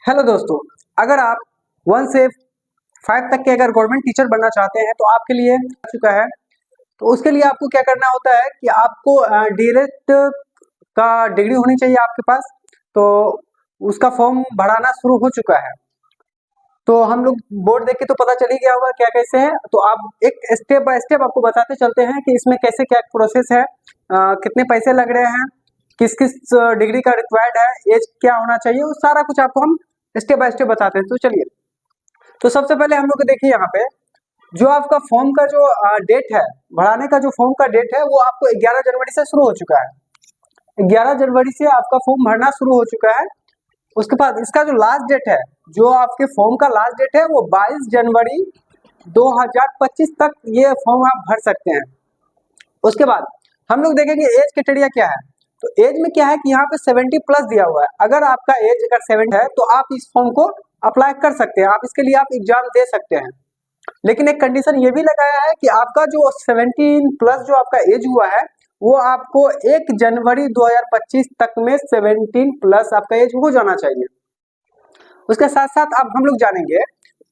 Hello दोस्तों, अगर आप 1 से 5 तक के अगर गवर्नमेंट टीचर बनना चाहते हैं तो आपके लिए आ चुका है। तो उसके लिए आपको क्या करना होता है कि आपको डीएलएड का डिग्री होनी चाहिए आपके पास। तो उसका फॉर्म भराना शुरू हो चुका है। तो हम लोग बोर्ड देख के तो पता चल ही गया होगा क्या कैसे है। तो आप एक स्टेप बाय स्टेप आपको बताते चलते हैं कि इसमें कैसे क्या प्रोसेस है, कितने पैसे लग रहे हैं, किस किस डिग्री का रिक्वायर्ड है, एज क्या होना चाहिए, वो सारा कुछ आपको हम स्टेप बाय स्टेप बताते हैं। तो चलिए, तो सबसे पहले हम लोग देखिए यहाँ पे जो आपका फॉर्म का जो डेट है, भराने का जो फॉर्म का डेट है वो आपको 11 जनवरी से शुरू हो चुका है। 11 जनवरी से आपका फॉर्म भरना शुरू हो चुका है। उसके बाद इसका जो लास्ट डेट है, जो आपके फॉर्म का लास्ट डेट है वो 22 जनवरी 2025 तक ये फॉर्म आप भर सकते हैं। उसके बाद हम लोग देखेंगे एज क्राइटेरिया क्या है। तो एज में क्या है कि यहाँ पे 70 प्लस दिया हुआ है। अगर आपका एज अगर 70 है तो आप इस फॉर्म को अप्लाई कर सकते हैं, आप इसके लिए आप एग्जाम दे सकते हैं। लेकिन एक कंडीशन ये भी लगाया है कि आपका जो 17 प्लस जो आपका एज हुआ है वो आपको 1 जनवरी 2025 तक में 17 प्लस आपका एज हो जाना चाहिए। उसके साथ साथ अब हम लोग जानेंगे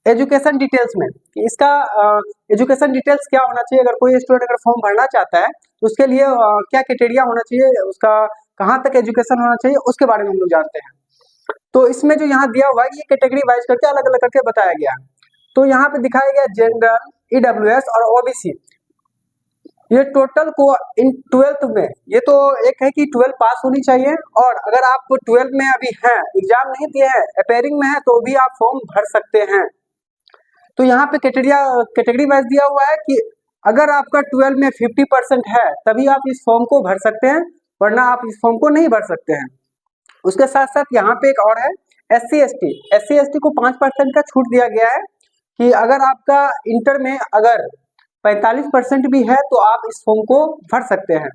एजुकेशन डिटेल्स में कि इसका एजुकेशन डिटेल्स क्या होना चाहिए। अगर कोई स्टूडेंट अगर फॉर्म भरना चाहता है तो उसके लिए क्या क्राइटेरिया होना चाहिए, उसका कहाँ तक एजुकेशन होना चाहिए, उसके बारे में हम लोग जानते हैं। तो इसमें जो यहाँ दिया हुआ है ये कैटेगरी वाइज करके अलग अलग करके बताया गया है। तो यहाँ पे दिखाया गया जनरल, ईडब्ल्यूएस और ओबीसी। ये टोटल को इन 12th में, ये तो एक है कि 12 पास होनी चाहिए, और अगर आप 12 में अभी हैं, एग्जाम नहीं दिए हैं, अपेयरिंग में है, तो भी आप फॉर्म भर सकते हैं। तो यहाँ पे कैटेगरी वाइज दिया हुआ है कि अगर आपका 12 में 50% है तभी आप इस फॉर्म को भर सकते हैं, वरना आप इस फॉर्म को नहीं भर सकते हैं। उसके साथ साथ यहाँ पे एक और है SC ST को 5% का छूट दिया गया है कि अगर आपका इंटर में अगर 45% भी है तो आप इस फॉर्म को भर सकते हैं।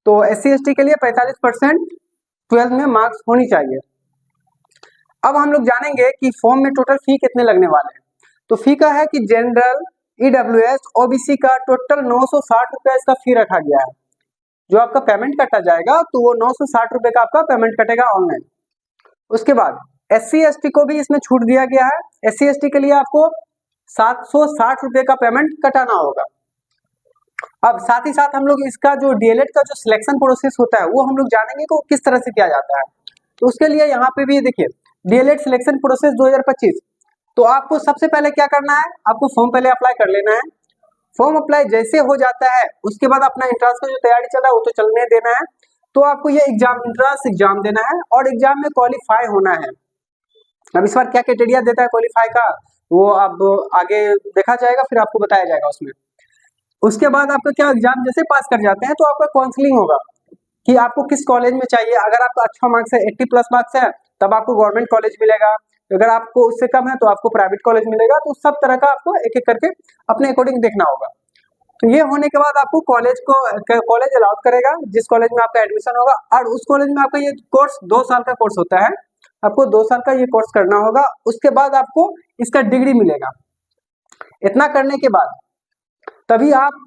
तो SC ST के लिए 45% 12 में मार्क्स होनी चाहिए। अब हम लोग जानेंगे कि फॉर्म में टोटल फी कितने लगने वाले हैं। तो फी का है कि जनरल, ईडब्ल्यूएस, ओबीसी का टोटल 960 रुपया इसका फी रखा गया है। जो आपका पेमेंट कटा जाएगा तो वो 960 रुपए का आपका पेमेंट कटेगा ऑनलाइन। उसके बाद SC ST को भी इसमें छूट दिया गया है। SC ST के लिए आपको 760 रुपए का पेमेंट कटाना होगा। अब साथ ही साथ हम लोग इसका जो डीएलएड का जो सिलेक्शन प्रोसेस होता है वो हम लोग जानेंगे कि किस तरह से किया जाता है। तो उसके लिए यहाँ पे भी देखिए डीएलएड सिलेक्शन प्रोसेस 2025। तो आपको सबसे पहले क्या करना है, आपको फॉर्म पहले अप्लाई कर लेना है। फॉर्म अप्लाई जैसे हो जाता है उसके बाद अपना एंट्रेंस का जो तैयारी चल रहा है वो तो चलने देना है। तो आपको ये एंट्रेंस एग्जाम देना है और एग्जाम में क्वालिफाई होना है। अब इस बार क्या क्राइटेरिया देता है क्वालिफाई का वो अब आगे देखा जाएगा, फिर आपको बताया जाएगा उसमें। उसके बाद आपका क्या एग्जाम जैसे पास कर जाते हैं तो आपका काउंसलिंग होगा कि आपको किस कॉलेज में चाहिए। अगर आपका अच्छा मार्क्स है, 80 प्लस मार्क्स है, तब आपको गवर्नमेंट कॉलेज मिलेगा। अगर आपको उससे कम है तो आपको प्राइवेट कॉलेज मिलेगा। तो सब तरह का आपको एक एक करके अपने अकॉर्डिंग देखना होगा। तो ये होने के बाद आपको कॉलेज अलाउट करेगा जिस कॉलेज में आपका एडमिशन होगा, और उस कॉलेज में आपका ये कोर्स 2 साल का कोर्स होता है। आपको 2 साल का ये कोर्स करना होगा। उसके बाद आपको इसका डिग्री मिलेगा। इतना करने के बाद तभी आप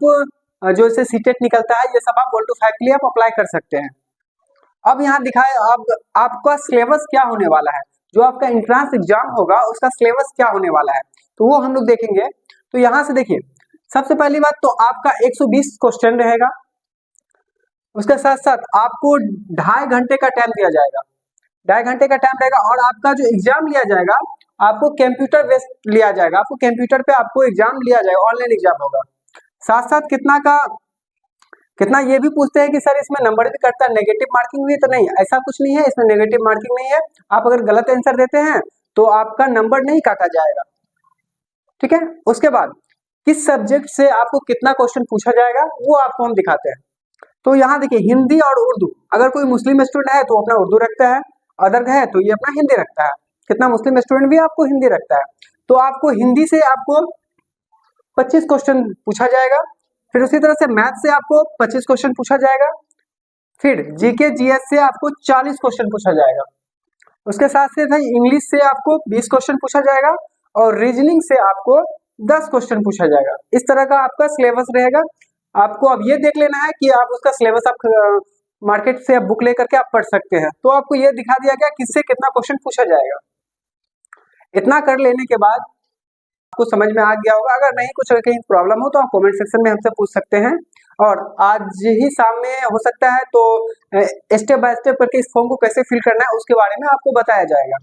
जो इसे सीटेट निकलता है ये सब आप 1 to 5 के लिए आप अप्लाई कर सकते हैं। अब यहाँ दिखाए आपका सिलेबस क्या होने वाला है, जो आपका एंट्रेंस एग्जाम होगा उसका सिलेबस क्या होने वाला है, तो वो हम लोग देखेंगे। तो यहाँ से देखिए सबसे पहली बात तो आपका 120 क्वेश्चन रहेगा। उसके साथ साथ आपको 2.5 घंटे का टाइम दिया जाएगा। 2.5 घंटे का टाइम रहेगा, और आपका जो एग्जाम लिया जाएगा आपको कंप्यूटर बेस्ड लिया जाएगा। आपको कंप्यूटर पे आपको एग्जाम लिया जाएगा, ऑनलाइन एग्जाम होगा। साथ साथ कितना ये भी पूछते हैं कि सर इसमें नंबर भी कटता है, नेगेटिव मार्किंग भी, तो नहीं, ऐसा कुछ नहीं है, इसमें नेगेटिव मार्किंग नहीं है। आप अगर गलत आंसर देते हैं तो आपका नंबर नहीं काटा जाएगा, ठीक है। उसके बाद किस सब्जेक्ट से आपको कितना क्वेश्चन पूछा जाएगा वो आपको हम दिखाते हैं। तो यहाँ देखिए हिंदी और उर्दू, अगर कोई मुस्लिम स्टूडेंट है तो अपना उर्दू रखता है, अदर है तो ये अपना हिंदी रखता है। कितना मुस्लिम स्टूडेंट भी आपको हिंदी रखता है। तो आपको हिंदी से आपको 25 क्वेश्चन पूछा जाएगा। फिर उसी तरह से मैथ से आपको 25 क्वेश्चन पूछा जाएगा। फिर जीके जीएस से आपको 40 क्वेश्चन पूछा जाएगा। उसके साथ साथ इंग्लिश से आपको 20 क्वेश्चन पूछा जाएगा, और रीजनिंग से आपको 10 क्वेश्चन पूछा जाएगा। इस तरह का आपका सिलेबस रहेगा। आपको अब ये देख लेना है कि आप उसका सिलेबस आप मार्केट से बुक लेकर के आप पढ़ सकते हैं। तो आपको ये दिखा दिया गया किससे कितना क्वेश्चन पूछा जाएगा। इतना कर लेने के बाद आपको समझ में आ गया होगा। अगर नहीं कुछ कहीं प्रॉब्लम हो तो आप कमेंट सेक्शन में हमसे पूछ सकते हैं, और आज ही शाम में हो सकता है तो स्टेप बाय स्टेप करके इस फॉर्म को कैसे फिल करना है उसके बारे में आपको बताया जाएगा।